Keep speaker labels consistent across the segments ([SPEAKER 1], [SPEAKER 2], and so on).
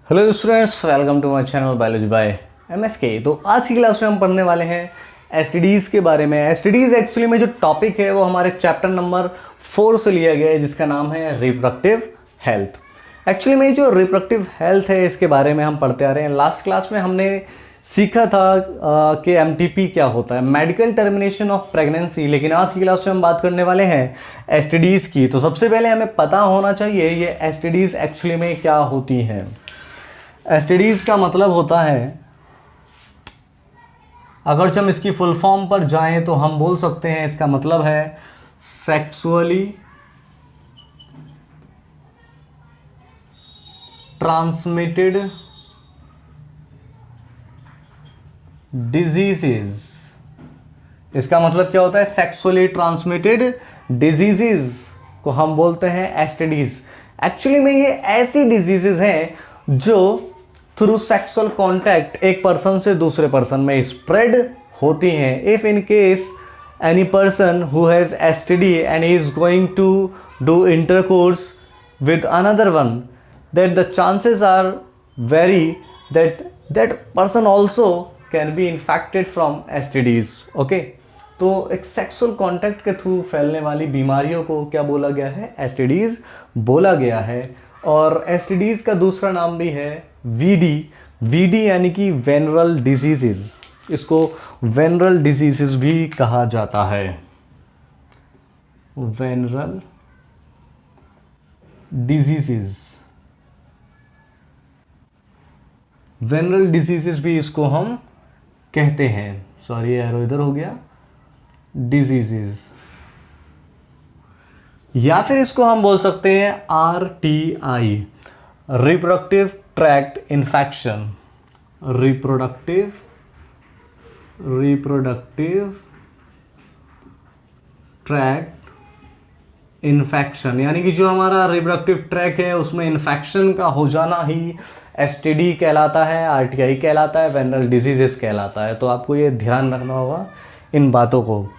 [SPEAKER 1] Hello students, welcome to my channel biology by MSK। तो आज की क्लास में हम पढ़ने वाले हैं एसटीडीज़ के बारे में। एसटीडीज़ एक्चुअली में जो टॉपिक है वो हमारे चैप्टर नंबर 4 से लिया गया है, जिसका नाम है रिप्रोडक्टिव हेल्थ। एक्चुअली में जो रिप्रोडक्टिव हेल्थ है इसके बारे में हम पढ़ते आ रहे हैं। लास्ट क्लास में हमने सीखा था कि MTP क्या होता है, मेडिकल टर्मिनेशन ऑफ प्रेगनेंसी। लेकिन आज की क्लास में हम बात करने वाले हैं एसटीडीज़ की। तो सबसे पहले हमें पता होना चाहिए ये एसटीडीज़ एक्चुअली में क्या होती हैं। एसटीडीज़ का मतलब होता है, अगर हम इसकी फुल फॉर्म पर जाएं तो हम बोल सकते हैं इसका मतलब है सेक्सुअली ट्रांसमिटेड डिजीजेज। इसका मतलब क्या होता है? सेक्सुअली ट्रांसमिटेड डिजीजेज को हम बोलते हैं एसटीडीज। एक्चुअली में ये ऐसी डिजीजेज हैं जो थ्रू सेक्सुअल कांटेक्ट एक पर्सन से दूसरे पर्सन में स्प्रेड होती हैं। If in case any person who has STD and he is going to do intercourse with another one, that the chances are very that that person also can be infected from STDs. Okay, तो एक sexual contact के through फैलने वाली बीमारियों को क्या बोला गया है? एसटीडीज बोला गया है। और एसटीडीज का दूसरा नाम भी है वीडी यानी कि वेनरल डिजीजेस। इसको वेनरल डिजीजेस भी कहा जाता है। वेनरल डिजीजेस, वेनरल डिजीजेस भी इसको हम कहते हैं। सॉरी, एरो इधर हो गया। डिजीजेस, या फिर इसको हम बोल सकते हैं RTI, reproductive tract infection. Reproductive tract infection, यानी कि जो हमारा रिप्रोडक्टिव ट्रैक है उसमें इन्फेक्शन का हो जाना ही STD कहलाता है, RTI कहलाता है, वेनरल डिजीजेस कहलाता है। तो आपको ये ध्यान रखना होगा इन बातों को।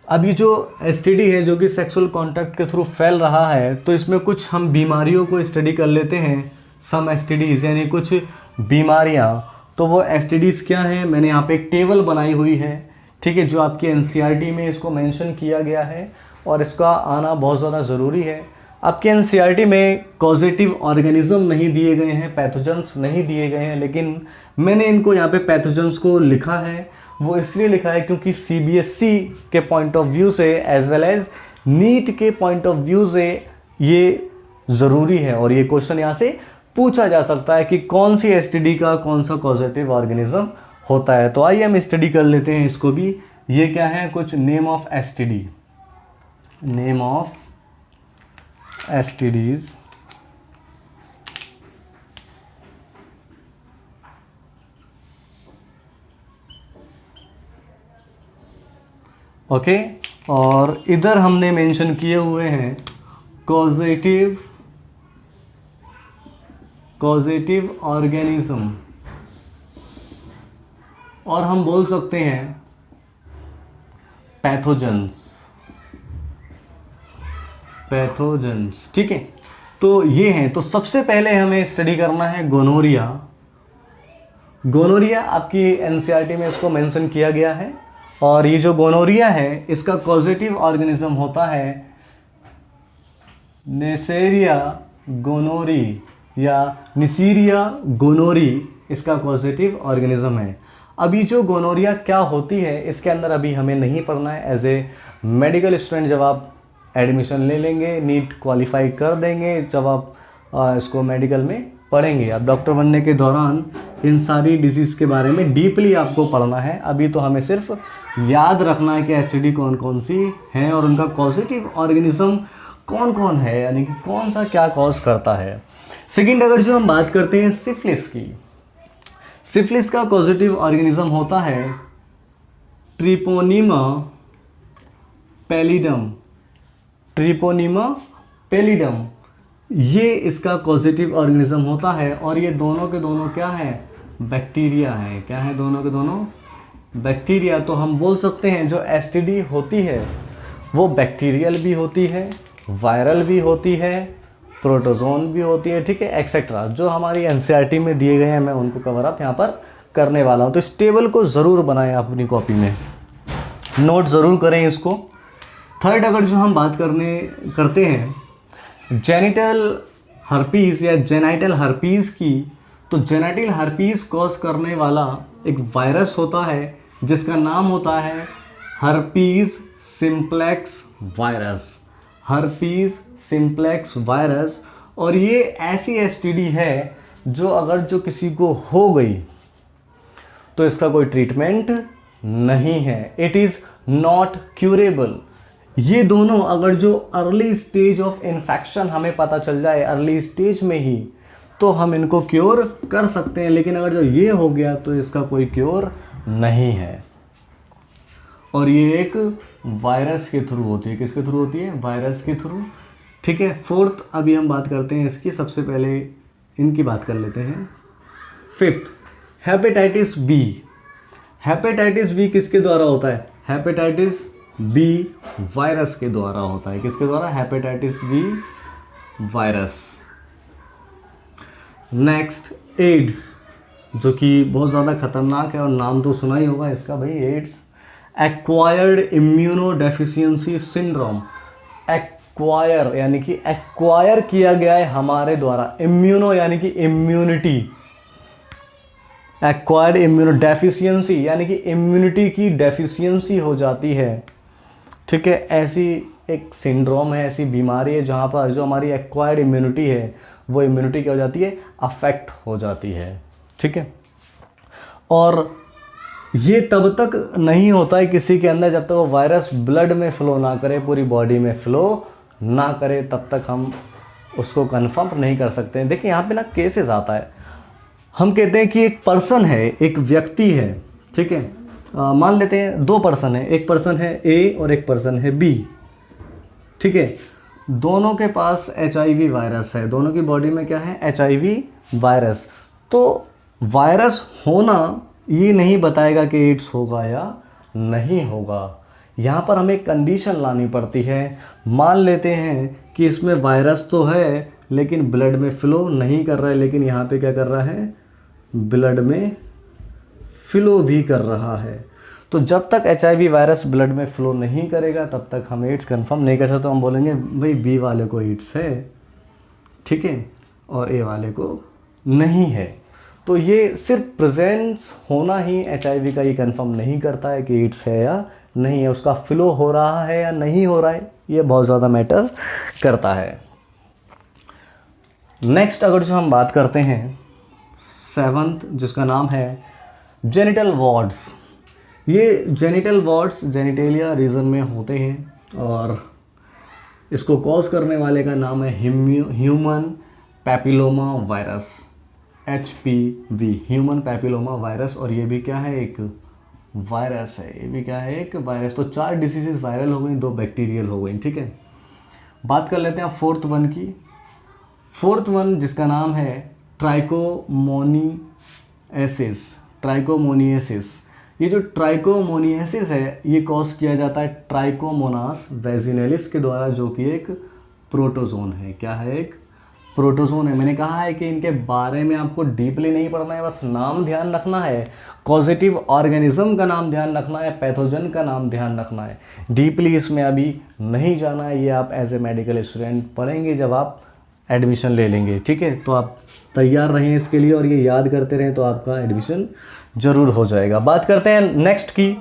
[SPEAKER 1] अब ये जो STD है जो कि सेक्सुअल कांटेक्ट के थ्रू फैल रहा है, तो इसमें कुछ हम बीमारियों को स्टडी कर लेते हैं। सम STDs यानी कुछ बीमारियां। तो वो STDs क्या हैं? मैंने यहाँ पे एक टेबल बनाई हुई है, ठीक है, जो आपकी NCERT में इसको मेंशन किया गया है और इसका आना बहुत ज़्यादा ज़रूरी है। आपके NCERT में कॉजेटिव ऑर्गेनिज्म नहीं दिए गए हैं, पैथोजेंस नहीं दिए गए हैं, लेकिन मैंने इनको यहाँ पे पैथोजेंस को लिखा है। वो इसलिए लिखा है क्योंकि CBSE के पॉइंट ऑफ व्यू से एज वेल एज नीट के पॉइंट ऑफ व्यू से ये ज़रूरी है और ये क्वेश्चन यहाँ से पूछा जा सकता है कि कौन सी STD का कौन सा कॉजेटिव ऑर्गेनिज्म होता है। तो आइए हम स्टडी कर लेते हैं इसको भी। ये क्या है? कुछ name of STD, name of STDs। Okay, और इधर हमने मेंशन किए हुए हैं कॉजेटिव ऑर्गेनिज्म, और हम बोल सकते हैं पैथोजेंस, ठीक है। तो ये हैं। तो सबसे पहले हमें स्टडी करना है गोनोरिया। गोनोरिया आपकी NCERT में इसको मेंशन किया गया है। और ये जो गोनोरिया है इसका कॉजेटिव ऑर्गेनिज्म होता है नेसेरिया गोनोरी या निसीरिया गोनोरी, इसका पॉजिटिव ऑर्गेनिज्म है। अभी जो गोनोरिया क्या होती है इसके अंदर अभी हमें नहीं पढ़ना है। एज ए मेडिकल स्टूडेंट जब आप एडमिशन ले लेंगे, नीट क्वालिफाई कर देंगे, जब आप इसको मेडिकल में पढ़ेंगे, आप डॉक्टर बनने के दौरान इन सारी डिजीज़ के बारे में डीपली आपको पढ़ना है। अभी तो हमें सिर्फ याद रखना है कि एसटीडी कौन कौन सी हैं और उनका पॉजिटिव ऑर्गेनिज्म कौन कौन है, यानी कि कौन सा क्या कॉज करता है। सेकेंड, अगर जो हम बात करते हैं सिफिलिस की, सिफिलिस का पॉजिटिव ऑर्गेनिज्म होता है ट्रिपोनिमा पैलिडम। ट्रिपोनिमा पैलिडम ये इसका पॉजिटिव ऑर्गेनिज्म होता है और ये दोनों के दोनों क्या है? बैक्टीरिया है। क्या है? दोनों के दोनों बैक्टीरिया। तो हम बोल सकते हैं जो एसटीडी होती है वो बैक्टीरियल भी होती है, वायरल भी होती है प्रोटोजोन भी होती है, ठीक है, एक्सेट्रा। जो हमारी एनसीईआरटी में दिए गए हैं मैं उनको कवर अप यहाँ पर करने वाला हूँ। तो इस टेबल को ज़रूर बनाएं अपनी कॉपी में, नोट ज़रूर करें इसको। थर्ड, अगर जो हम बात करते हैं जेनिटल हर्पीज़ या जेनाइटल हर्पीज़ की, तो जेनाइटल हर्पीज़ कॉज करने वाला एक वायरस होता है जिसका नाम होता है herpes simplex virus, herpes simplex virus. और ये ऐसी एसटीडी है जो अगर जो किसी को हो गई तो इसका कोई ट्रीटमेंट नहीं है, इट इज़ नॉट क्यूरेबल। ये दोनों अगर जो अर्ली स्टेज ऑफ इन्फेक्शन हमें पता चल जाए अर्ली स्टेज में ही, तो हम इनको क्योर कर सकते हैं, लेकिन अगर जो ये हो गया तो इसका कोई क्योर नहीं है। और ये एक वायरस के थ्रू होती है, किसके थ्रू होती है, वायरस के थ्रू, ठीक है। फोर्थ, अभी हम बात करते हैं इसकी, सबसे पहले इनकी बात कर लेते हैं। Fifth, hepatitis B. Hepatitis B किसके द्वारा होता है, हेपेटाइटिस बी वायरस के द्वारा होता है, किसके द्वारा, hepatitis B virus. Next, AIDS, जो कि बहुत ज़्यादा खतरनाक है और नाम तो सुना ही होगा इसका भाई, AIDS, acquired immunodeficiency syndrome. Acquire यानी कि एक्वायर किया गया है हमारे द्वारा, इम्यूनो यानी कि इम्यूनिटी, एक्वायर्ड इम्यूनोडेफिशिएंसी यानी कि इम्यूनिटी की डेफिशिएंसी हो जाती है, ठीक है। ऐसी एक सिंड्रोम है, ऐसी बीमारी है जहाँ पर जो हमारी एक्वायर्ड इम्यूनिटी है वो इम्यूनिटी क्या हो जाती है, अफेक्ट हो जाती है, ठीक है। और ये तब तक नहीं होता है किसी के अंदर जब तक वो वायरस ब्लड में फ़्लो ना करे, पूरी बॉडी में फ़्लो ना करे, तब तक हम उसको कन्फर्म नहीं कर सकते हैं। देखिए यहाँ पे ना केसेस आता है, हम कहते हैं कि एक पर्सन है, एक व्यक्ति है, ठीक है, मान लेते हैं दो पर्सन है, एक पर्सन है ए और एक पर्सन है बी, ठीक है। दोनों के पास HIV वायरस है, दोनों की बॉडी में क्या है, HIV वायरस। तो वायरस होना ये नहीं बताएगा कि एड्स होगा या नहीं होगा। यहाँ पर हमें कंडीशन लानी पड़ती है। मान लेते हैं कि इसमें वायरस तो है लेकिन ब्लड में फ़्लो नहीं कर रहा है, लेकिन यहाँ पे क्या कर रहा है, ब्लड में फ़्लो भी कर रहा है। तो जब तक HIV वायरस ब्लड में फ़्लो नहीं करेगा तब तक हम एड्स कंफर्म नहीं कर सकते। तो हम बोलेंगे भाई बी वाले को एड्स है, ठीक है, और ए वाले को नहीं है। तो ये सिर्फ प्रेजेंस होना ही HIV का ये कंफर्म नहीं करता है कि एड्स है या नहीं है, उसका फ़्लो हो रहा है या नहीं हो रहा है, ये बहुत ज़्यादा मैटर करता है। नेक्स्ट, अगर जो हम बात करते हैं सेवंथ, जिसका नाम है जेनिटल वार्ड्स। ये जेनिटल वार्ड्स जेनिटेलिया रीजन में होते हैं और इसको कॉज करने वाले का नाम है human papilloma virus, HPV, human papilloma virus. और ये भी क्या है, एक वायरस है, ये भी क्या है, एक वायरस। तो 4 डिसीजेज वायरल हो गई, 2 बैक्टीरियल हो गई, ठीक है। बात कर लेते हैं फोर्थ वन की। फोर्थ वन जिसका नाम है ट्राइकोमोनिएसिस, ट्राइकोमोनिएसिस। ये जो ट्राइकोमोनिएसिस है ये कॉज किया जाता है ट्राइकोमोनास वैजिनैलिस के द्वारा, जो कि एक प्रोटोजोन है। क्या है, एक प्रोटोजोन है। मैंने कहा है कि इनके बारे में आपको डीपली नहीं पढ़ना है, बस नाम ध्यान रखना है, कॉजेटिव ऑर्गेनिज्म का नाम ध्यान रखना है, पैथोजन का नाम ध्यान रखना है। डीपली इसमें अभी नहीं जाना है, ये आप एज ए मेडिकल स्टूडेंट पढ़ेंगे जब आप एडमिशन ले लेंगे, ठीक है। तो आप तैयार रहें इसके लिए और ये याद करते रहें तो आपका एडमिशन ज़रूर हो जाएगा। बात करते हैं नेक्स्ट की,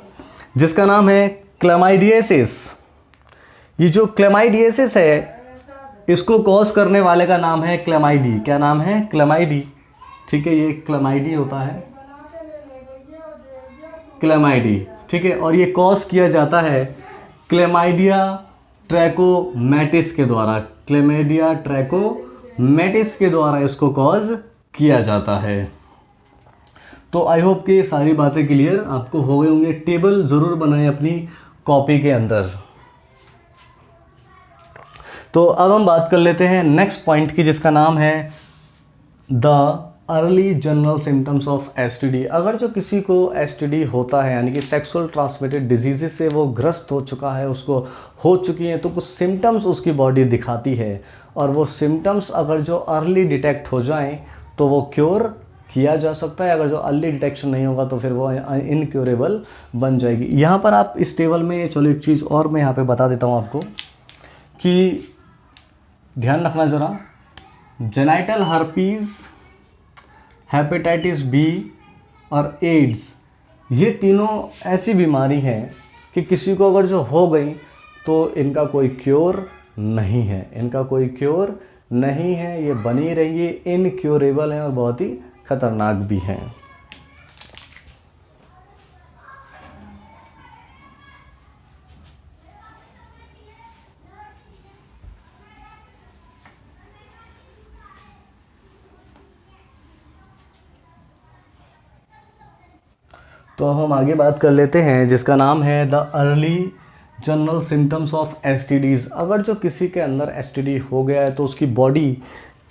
[SPEAKER 1] जिसका नाम है क्लैमाइडियसिस। ये जो क्लैमाइडियसिस है इसको कॉज करने वाले का नाम है क्लैमाइडी। क्या नाम है, क्लैमाइडी, ठीक है। ये क्लैमाइडी होता है, क्लैमाइडी, ठीक है। और ये कॉज किया जाता है क्लैमाइडिया ट्रैकोमैटिस के द्वारा, क्लैमाइडिया ट्रैकोमैटिस के द्वारा इसको कॉज किया जाता है। तो आई होप कि सारी बातें क्लियर आपको हो गए होंगे। टेबल ज़रूर बनाएं अपनी कॉपी के अंदर। तो अब हम बात कर लेते हैं नेक्स्ट पॉइंट की, जिसका नाम है the early general symptoms of STD. अगर जो किसी को एसटीडी होता है यानी कि सेक्सुअल ट्रांसमिटेड डिजीज़ से वो ग्रस्त हो चुका है, उसको हो चुकी हैं, तो कुछ सिम्टम्स उसकी बॉडी दिखाती है और वो सिम्टम्स अगर जो अर्ली डिटेक्ट हो जाएं तो वो क्योर किया जा सकता है। अगर जो अर्ली डिटेक्शन नहीं होगा तो फिर वो इनक्योरेबल बन जाएगी। यहाँ पर आप इस टेबल में, चलो एक चीज़ और मैं यहाँ पे बता देता हूँ आपको कि ध्यान रखना ज़रा, जेनाइटल हर्पीज़, हेपेटाइटिस बी और एड्स, ये तीनों ऐसी बीमारी हैं कि किसी को अगर जो हो गई तो इनका कोई क्योर नहीं है, इनका कोई क्योर नहीं है, ये बनी रहिए, इनक्योरेबल हैं और बहुत ही खतरनाक भी हैं। तो अब हम आगे बात कर लेते हैं जिसका नाम है the early general symptoms of STDs. अगर जो किसी के अंदर एसटीडी हो गया है तो उसकी बॉडी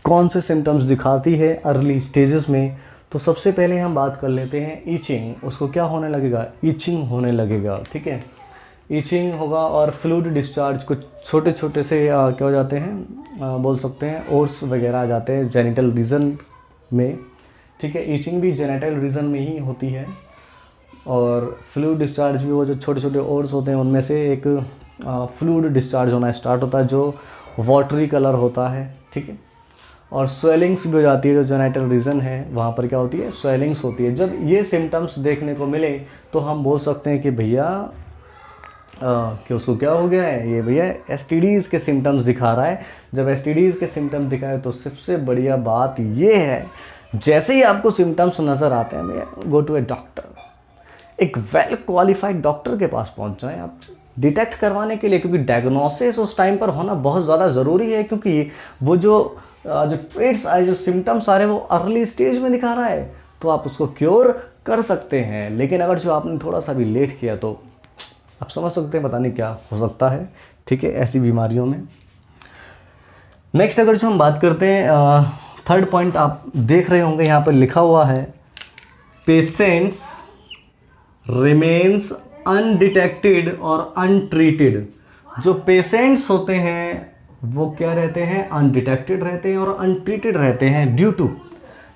[SPEAKER 1] कौन से सिम्टम्स दिखाती है अर्ली स्टेजेस में। तो सबसे पहले हम बात कर लेते हैं ईचिंग। उसको क्या होने लगेगा, ईचिंग होने लगेगा, ठीक है, ईचिंग होगा और फ्लूइड डिस्चार्ज, कुछ छोटे छोटे से क्या हो जाते हैं, बोल सकते हैं ओर्स वगैरह आ जाते हैं जेनिटल रीजन में, ठीक है। ईचिंग भी जेनिटल रीजन में ही होती है और फ्लूइड डिस्चार्ज भी वो जो छोटे छोटे ओर्स होते हैं उनमें से एक फ्लूइड डिस्चार्ज होना स्टार्ट होता है जो वाटरी कलर होता है, ठीक है। और स्वेलिंग्स भी हो जाती है, जो जेनिटल रीजन है वहाँ पर क्या होती है, स्वेलिंग्स होती है। जब ये सिम्टम्स देखने को मिले तो हम बोल सकते हैं कि भैया कि उसको क्या हो गया है, ये भैया एसटीडीज़ के सिम्टम्स दिखा रहा है। जब एसटीडीज़ के सिम्टम्स दिखाए तो सबसे बढ़िया बात ये है, जैसे ही आपको सिम्टम्स नज़र आते हैं भैया गो टू ए डॉक्टर, एक वेल क्वालिफाइड डॉक्टर के पास पहुंच जाएं आप डिटेक्ट करवाने के लिए, क्योंकि डायग्नोसिस उस टाइम पर होना बहुत ज़्यादा ज़रूरी है, क्योंकि वो जो ट्रेट्स आए, जो सिम्टम्स आ रहे हैं वो अर्ली स्टेज में दिखा रहा है तो आप उसको क्योर कर सकते हैं। लेकिन अगर जो आपने थोड़ा सा भी लेट किया तो आप समझ सकते हैं पता नहीं क्या हो सकता है, ठीक है, ऐसी बीमारियों में। नेक्स्ट अगर जो हम बात करते हैं, थर्ड पॉइंट आप देख रहे होंगे यहाँ पर लिखा हुआ है, पेशेंट्स रिमेन्स अनडिटेक्टेड और अनट्रीटेड। जो पेशेंट्स होते हैं वो क्या रहते हैं, अनडिटेक्टेड रहते हैं और अनट्रीटेड रहते हैं। ड्यू टू,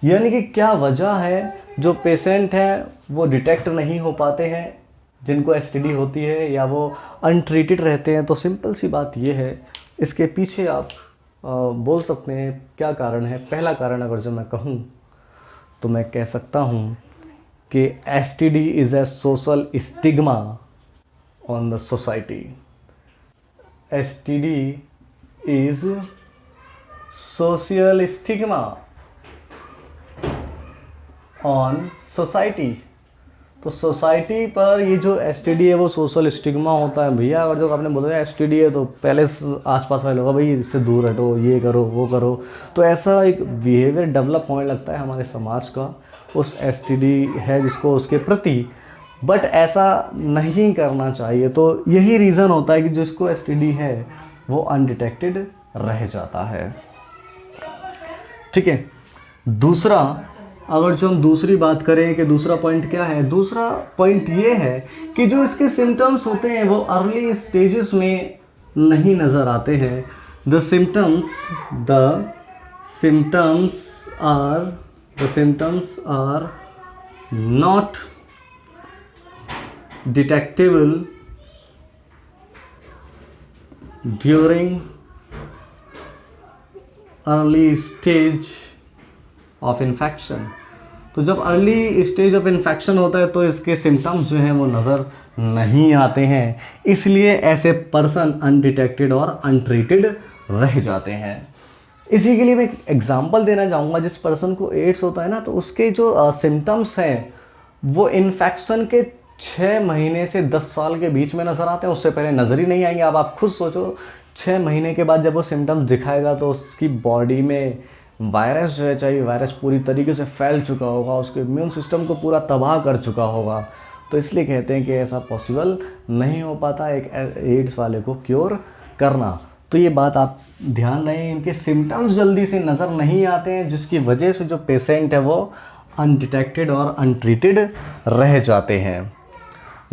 [SPEAKER 1] यानी कि क्या वजह है, जो पेशेंट हैं वो डिटेक्ट नहीं हो पाते हैं जिनको एसटीडी होती है, या वो अनट्रीटेड रहते हैं। तो सिंपल सी बात ये है, इसके पीछे आप बोल सकते हैं क्या कारण है। पहला कारण अगर जो मैं कहूँ तो मैं कह सकता हूँ कि STD is a social stigma on the society. STD is social stigma on society. तो सोसाइटी पर ये जो एसटीडी है वो सोशल स्टिग्मा होता है। भैया अगर जो आपने बोला एसटीडी है तो पहले आसपास वाले लोग भाई इससे दूर हटो, ये करो वो करो, तो ऐसा एक बिहेवियर डेवलप होने लगता है हमारे समाज का उस एसटीडी है जिसको, उसके प्रति। बट ऐसा नहीं करना चाहिए। तो यही रीज़न होता है कि जिसको एसटीडी है वो अनडिटेक्टेड रह जाता है, ठीक है। दूसरा, अगर जो हम दूसरी बात करें कि दूसरा पॉइंट क्या है, दूसरा पॉइंट ये है कि जो इसके सिम्टम्स होते हैं वो अर्ली स्टेजेस में नहीं नज़र आते हैं। The symptoms are not detectable during early stage of infection। तो जब अर्ली स्टेज ऑफ इन्फेक्शन होता है तो इसके सिम्टम्स जो हैं वो नज़र नहीं आते हैं, इसलिए ऐसे पर्सन अनडिटेक्टेड और अनट्रीटेड रह जाते हैं। इसी के लिए मैं एक एग्जांपल देना चाहूँगा। जिस पर्सन को एड्स होता है ना, तो उसके जो सिम्टम्स हैं वो इन्फेक्शन के 6 महीने से 10 साल के बीच में नज़र आते हैं, उससे पहले नज़र ही नहीं आएंगे। अब आप खुद सोचो 6 महीने के बाद जब वो सिम्टम्स दिखाएगा तो उसकी बॉडी में वायरस जो है, चाहे वायरस पूरी तरीके से फैल चुका होगा, उसके इम्यून सिस्टम को पूरा तबाह कर चुका होगा। तो इसलिए कहते हैं कि ऐसा पॉसिबल नहीं हो पाता एक एड्स वाले को क्योर करना। तो ये बात आप ध्यान रखें, इनके सिम्टम्स जल्दी से नज़र नहीं आते हैं, जिसकी वजह से जो पेशेंट है वो अनडिटेक्टेड और अनट्रीटेड रह जाते हैं।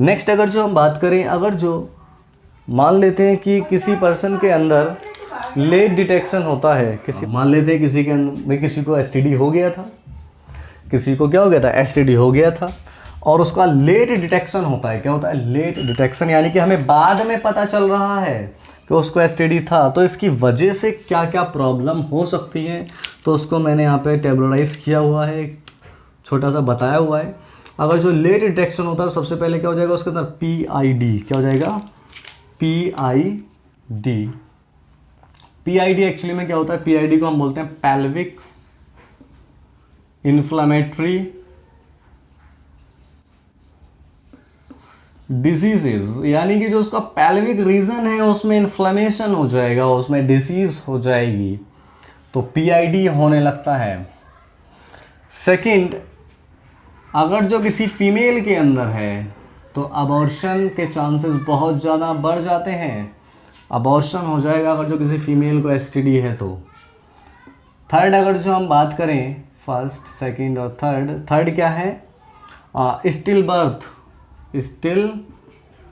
[SPEAKER 1] नेक्स्ट अगर जो हम बात करें, अगर जो मान लेते हैं कि किसी पर्सन के अंदर लेट डिटेक्शन होता है, मान लेते हैं किसी के अंदर में किसी को एसटीडी हो गया था, किसी को क्या हो गया था, एसटीडी हो गया था, और उसका लेट डिटेक्शन होता है। क्या होता है, लेट डिटेक्शन, यानी कि हमें बाद में पता चल रहा है कि उसको एसटीडी था। तो इसकी वजह से क्या क्या प्रॉब्लम हो सकती हैं, तो उसको मैंने यहाँ पे टेबलराइज किया हुआ है, छोटा सा बताया हुआ है। अगर जो लेट डिटेक्शन होता है, सबसे पहले क्या हो जाएगा उसके अंदर, PID। क्या हो जाएगा, PID। PID एक्चुअली में क्या होता है, PID को हम बोलते हैं पैल्विक इन्फ्लामेटरी डिजीजेज, यानी कि जो उसका पैल्विक रीजन है उसमें इन्फ्लेमेशन हो जाएगा, उसमें डिसीज हो जाएगी, तो PID होने लगता है। सेकंड, अगर जो किसी फीमेल के अंदर है तो अबॉर्शन के चांसेस बहुत ज़्यादा बढ़ जाते हैं, अबॉर्शन हो जाएगा अगर जो किसी फीमेल को एसटीडी है तो। थर्ड, अगर जो हम बात करें फर्स्ट, सेकंड और थर्ड क्या है, स्टिल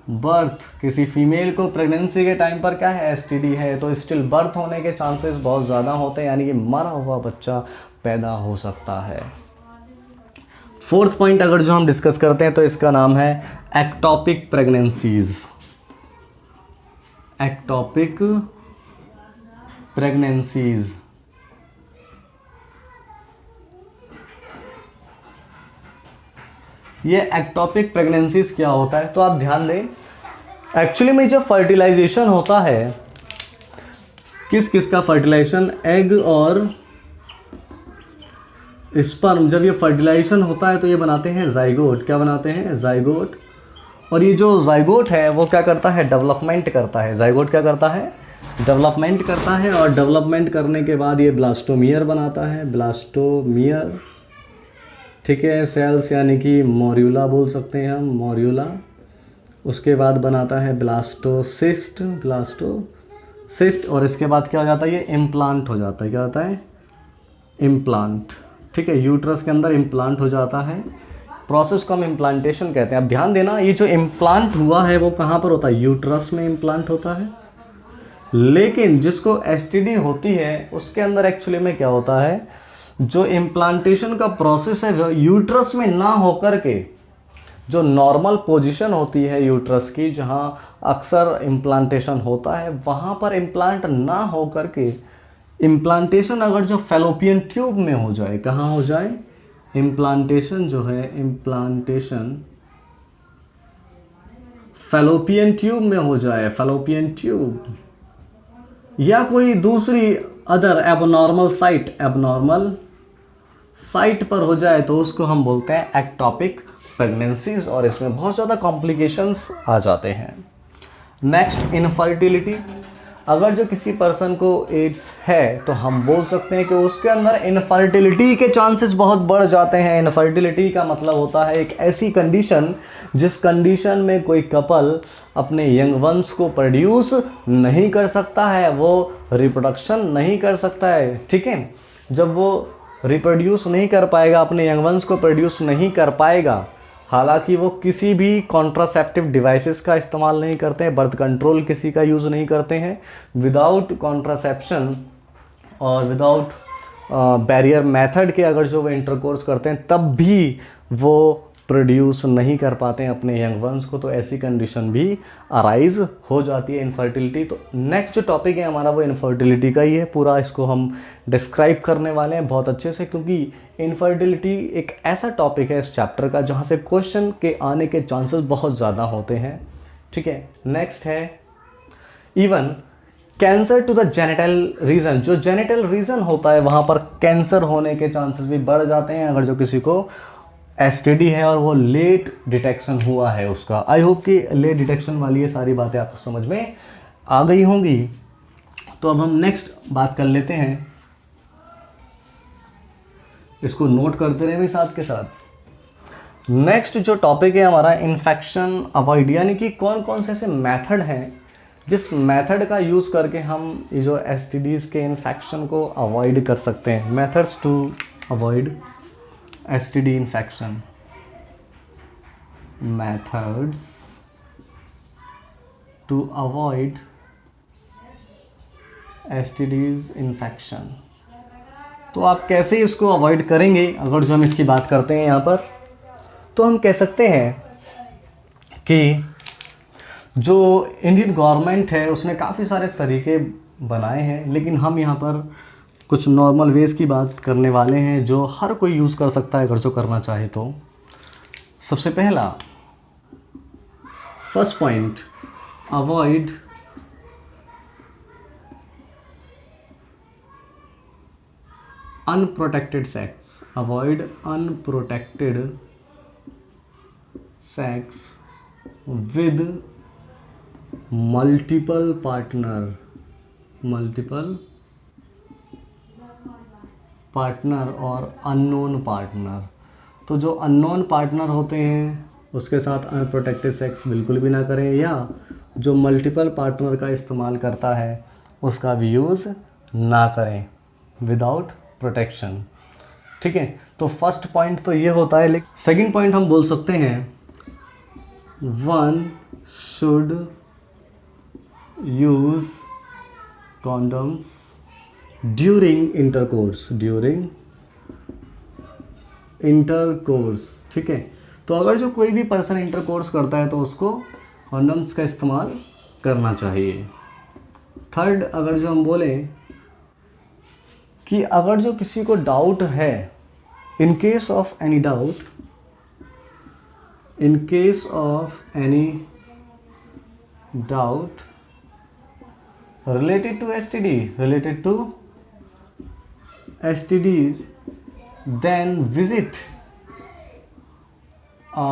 [SPEAKER 1] बर्थ, किसी फीमेल को प्रेगनेंसी के टाइम पर क्या है, एसटीडी है, तो स्टिल बर्थ होने के चांसेस बहुत ज़्यादा होते हैं, यानी कि मरा हुआ बच्चा पैदा हो सकता है। फोर्थ पॉइंट अगर जो हम डिस्कस करते हैं तो इसका नाम है एक्टोपिक प्रेगनेंसीज। एक्टोपिक प्रेगनेंसीज, ये एक्टोपिक प्रेगनेंसीज क्या होता है, तो आप ध्यान दें, एक्चुअली में जब फर्टिलाइजेशन होता है, किस किस का फर्टिलाइजेशन, एग और स्पर्म, जब ये फर्टिलाइजेशन होता है तो ये बनाते हैं जाइगोट। क्या बनाते हैं, जाइगोट। और ये जो जाइगोट है वो क्या करता है, डेवलपमेंट करता है। जाइगोट क्या करता है, डेवलपमेंट करता है, और डेवलपमेंट करने के बाद ये ब्लास्टोमियर बनाता है, ब्लास्टोमियर, ठीक है। सेल्स यानी कि मोर्यूला बोल सकते हैं हम, मोर्यूला। उसके बाद बनाता है ब्लास्टोसिस्ट, और इसके बाद क्या हो जाता है, ये इम्प्लांट हो जाता है। क्या होता है, इम्प्लांट, ठीक है। यूट्रस के अंदर इम्प्लांट हो जाता है, प्रोसेस को हम इम्प्लांटेशन कहते हैं। अब ध्यान देना, ये जो इम्प्लांट हुआ है वो कहाँ पर होता है, यूट्रस में इम्प्लांट होता है। लेकिन जिसको एसटीडी होती है उसके अंदर एक्चुअली में क्या होता है, जो इम्प्लांटेशन का प्रोसेस है वो यूट्रस में ना होकर के, जो नॉर्मल पोजीशन होती है यूट्रस की, जहाँ अक्सर इम्प्लांटेशन होता है, वहाँ पर इम्प्लांट ना होकर के इम्प्लांटेशन अगर जो फैलोपियन ट्यूब में हो जाए, कहाँ हो जाए, इम्प्लांटेशन जो है, इम्प्लांटेशन फैलोपियन ट्यूब में हो जाए, फैलोपियन ट्यूब, या कोई दूसरी अदर एबनॉर्मल साइट पर हो जाए, तो उसको हम बोलते हैं एक्टोपिक प्रेगनेंसीज, और इसमें बहुत ज़्यादा कॉम्प्लिकेशंस आ जाते हैं। Next, infertility. अगर जो किसी पर्सन को एड्स है तो हम बोल सकते हैं कि उसके अंदर इनफर्टिलिटी के चांसेस बहुत बढ़ जाते हैं। इनफर्टिलिटी का मतलब होता है एक ऐसी कंडीशन जिस कंडीशन में कोई कपल अपने यंग वंस को प्रोड्यूस नहीं कर सकता है, वो रिप्रोडक्शन नहीं कर सकता है, ठीक है। जब वो रिप्रोड्यूस नहीं कर पाएगा, अपने यंग वंस को प्रोड्यूस नहीं कर पाएगा, हालांकि वो किसी भी कॉन्ट्रासेप्टिव डिवाइसेस का इस्तेमाल नहीं करते हैं, बर्थ कंट्रोल किसी का यूज़ नहीं करते हैं, विदाउट कॉन्ट्रासेप्शन और विदाउट बैरियर मेथड के अगर जो वो इंटरकोर्स करते हैं, तब भी वो प्रोड्यूस नहीं कर पाते हैं अपने यंग वंस को, तो ऐसी कंडीशन भी अराइज हो जाती है, इनफर्टिलिटी। तो नेक्स्ट जो टॉपिक है हमारा वो इनफर्टिलिटी का ही है, पूरा इसको हम डिस्क्राइब करने वाले हैं बहुत अच्छे से, क्योंकि इनफर्टिलिटी एक ऐसा टॉपिक है इस चैप्टर का जहाँ से क्वेश्चन के आने के चांसेस बहुत ज़्यादा होते हैं, ठीक है। नेक्स्ट है even cancer to the genital region. जो जेनिटल रीजन होता है वहाँ पर कैंसर होने के चांसेस भी बढ़ जाते हैं अगर जो किसी को एसटीडी है और वो लेट डिटेक्शन हुआ है उसका। आई होप कि लेट डिटेक्शन वाली ये सारी बातें आपको समझ में आ गई होंगी। तो अब हम नेक्स्ट बात कर लेते हैं, इसको नोट करते रहे भी साथ के साथ। नेक्स्ट जो टॉपिक है हमारा इन्फेक्शन अवॉइड, यानी कि कौन कौन से ऐसे मेथड हैं जिस मेथड का यूज़ करके हम ये जो STDs के इन्फेक्शन को अवॉइड कर सकते हैं। Methods to avoid STD infection, methods to avoid STDs infection. तो आप कैसे इसको अवॉइड करेंगे, अगर जो हम इसकी बात करते हैं यहाँ पर, तो हम कह सकते हैं कि जो इंडियन गवर्नमेंट है उसने काफ़ी सारे तरीके बनाए हैं, लेकिन हम यहाँ पर कुछ नॉर्मल वेज की बात करने वाले हैं जो हर कोई यूज़ कर सकता है अगर जो करना चाहे तो। सबसे पहला, first point, avoid unprotected sex. Avoid unprotected sex with multiple partner, multiple partner और अननोन पार्टनर। तो जो अननोन पार्टनर होते हैं उसके साथ अनप्रोटेक्टेड सेक्स बिल्कुल भी ना करें, या जो मल्टीपल पार्टनर का इस्तेमाल करता है उसका भी यूज़ ना करें विदाउट प्रोटेक्शन। ठीक है, तो फर्स्ट पॉइंट तो ये होता है। लेकिन सेकंड पॉइंट हम बोल सकते हैं, one should use condoms during intercourse, during intercourse. ठीक है, तो अगर जो कोई भी पर्सन इंटरकोर्स करता है तो उसको कॉन्डम्स का इस्तेमाल करना चाहिए। थर्ड, अगर जो हम बोलें कि अगर जो किसी को डाउट है, in case of any doubt, in case of any doubt related to STD, related to STDs, then visit a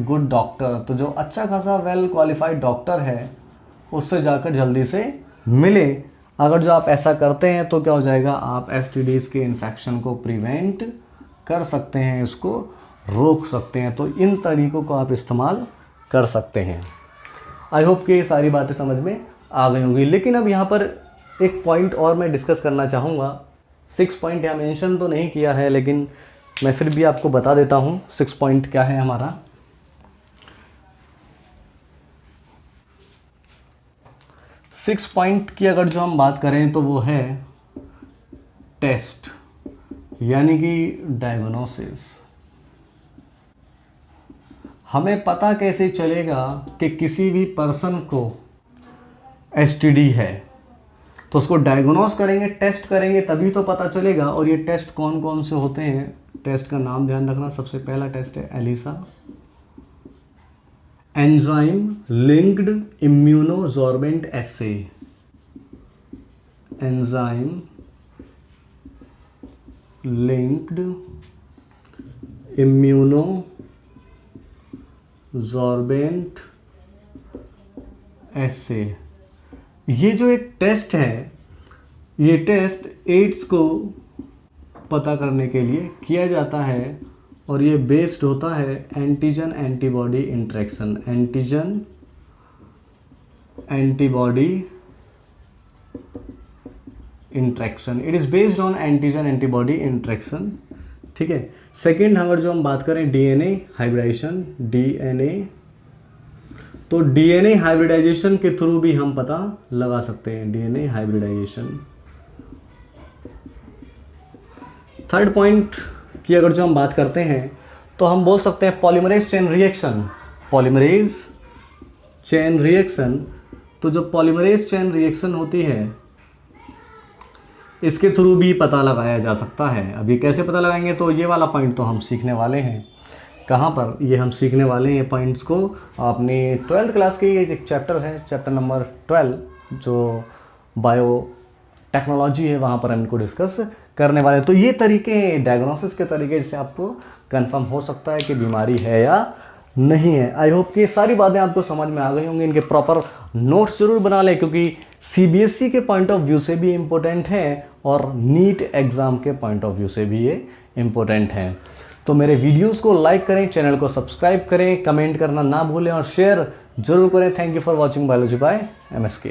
[SPEAKER 1] good doctor। तो जो अच्छा खासा वेल क्वालिफाइड डॉक्टर है उससे जाकर जल्दी से मिले। अगर जो आप ऐसा करते हैं तो क्या हो जाएगा, आप STDs के इन्फेक्शन को प्रिवेंट कर सकते हैं, इसको रोक सकते हैं। तो इन तरीक़ों को आप इस्तेमाल कर सकते हैं। आई होप कि ये सारी बातें समझ में आ गई होंगी। लेकिन अब यहाँ पर एक पॉइंट और मैं डिस्कस करना चाहूँगा। 6 पॉइंट यहाँ मेंशन तो नहीं किया है, लेकिन मैं फिर भी आपको बता देता हूँ 6 पॉइंट क्या है हमारा। 6 पॉइंट की अगर जो हम बात करें तो वो है टेस्ट, यानी कि डायग्नोसिस। हमें पता कैसे चलेगा कि किसी भी पर्सन को STD है, तो उसको डायग्नोस करेंगे, टेस्ट करेंगे, तभी तो पता चलेगा। और ये टेस्ट कौन कौन से होते हैं, टेस्ट का नाम ध्यान रखना। सबसे पहला टेस्ट है ELISA, एंजाइम लिंक्ड इम्यूनोसॉर्बेंट एसे, एंजाइम लिंक्ड इम्यूनोसॉर्बेंट एसे। ये जो एक टेस्ट है, ये टेस्ट एड्स को पता करने के लिए किया जाता है और ये बेस्ड होता है antigen antibody interaction, antigen antibody interaction. It is based on antigen antibody interaction. ठीक है। सेकेंड, अगर जो हम बात करें DNA हाइब्रिडाइजेशन, DNA, तो DNA हाइब्रिडाइजेशन के थ्रू भी हम पता लगा सकते हैं, DNA हाइब्रिडाइजेशन। थर्ड पॉइंट की अगर जो हम बात करते हैं तो हम बोल सकते हैं polymerase chain reaction, polymerase chain reaction. तो जो पॉलीमरेज चेन रिएक्शन होती है इसके थ्रू भी पता लगाया जा सकता है। अभी कैसे पता लगाएंगे, तो ये वाला पॉइंट तो हम सीखने वाले हैं। कहाँ पर, ये हम सीखने वाले हैं पॉइंट्स को अपनी 12th क्लास की एक चैप्टर है, चैप्टर नंबर 12 जो बायो टेक्नोलॉजी है, वहाँ पर हम इनको डिस्कस करने वाले हैं। तो ये तरीके, डायग्नोसिस के तरीके जिससे आपको कंफर्म हो सकता है कि बीमारी है या नहीं है। आई होप कि सारी बातें आपको समझ में आ गई होंगी। इनके प्रॉपर नोट्स जरूर बना लें, क्योंकि CBSE के पॉइंट ऑफ व्यू से भी इम्पोर्टेंट है और नीट एग्ज़ाम के पॉइंट ऑफ व्यू से भी ये इम्पोर्टेंट है। तो मेरे वीडियोस को लाइक करें, चैनल को सब्सक्राइब करें, कमेंट करना ना भूलें और शेयर जरूर करें। Thank you for watching biology by MSK।